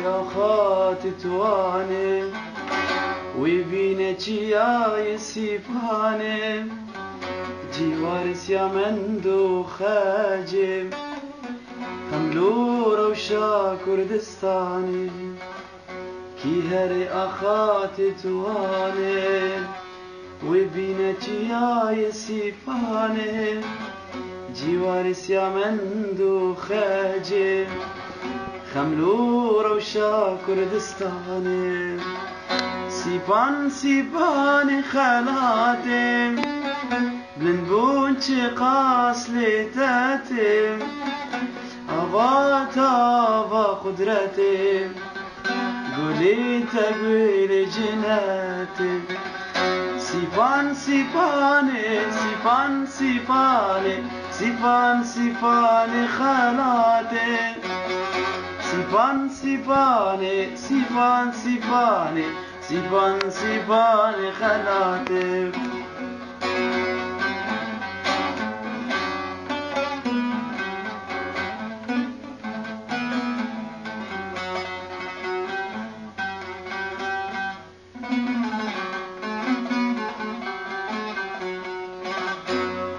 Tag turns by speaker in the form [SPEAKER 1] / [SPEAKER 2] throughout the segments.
[SPEAKER 1] راخات توانه ويبينا جياي سيفانه جوارس يا مندو خاجم خملور وشا كردستاني كي هري أخات تواني وبينا جياي سيفاني جوارس يا مندو خاجم خملور وشا كردستاني سيفان سيفان خلاتم بلنبون قاس ليتاتم أبات أبا قدرتم قولي تقويل جناتم سيفان سيفاني سيفان سيفاني سيفان سيفاني خلاتم سيفان سيفاني سيفان سيفاني سيفان سيفاني خلاتم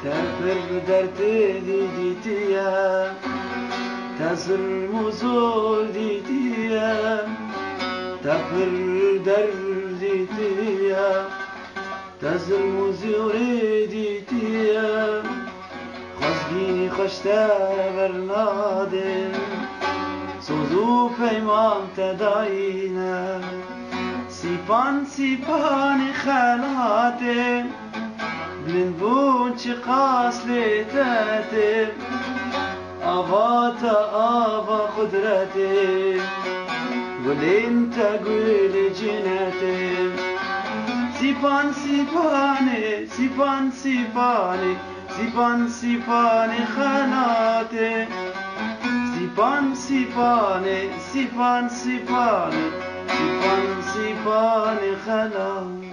[SPEAKER 1] تفر درت ديديتيا تزر مزول ديديا تفر درديتيا تزر مزول ديديا خزگینی خوشتر برنادن سوزو پیمان تداینه سیپان سیپان خلاتم بلنبون قاس ليتاتم أبات أبا قدرتم قول انت قول جناتم سيفان سيفاني سيفان سيفاني سيفان سيفاني خلاتم سيفان سيفاني سيفان سيفاني سيفان سيفاني خلاتم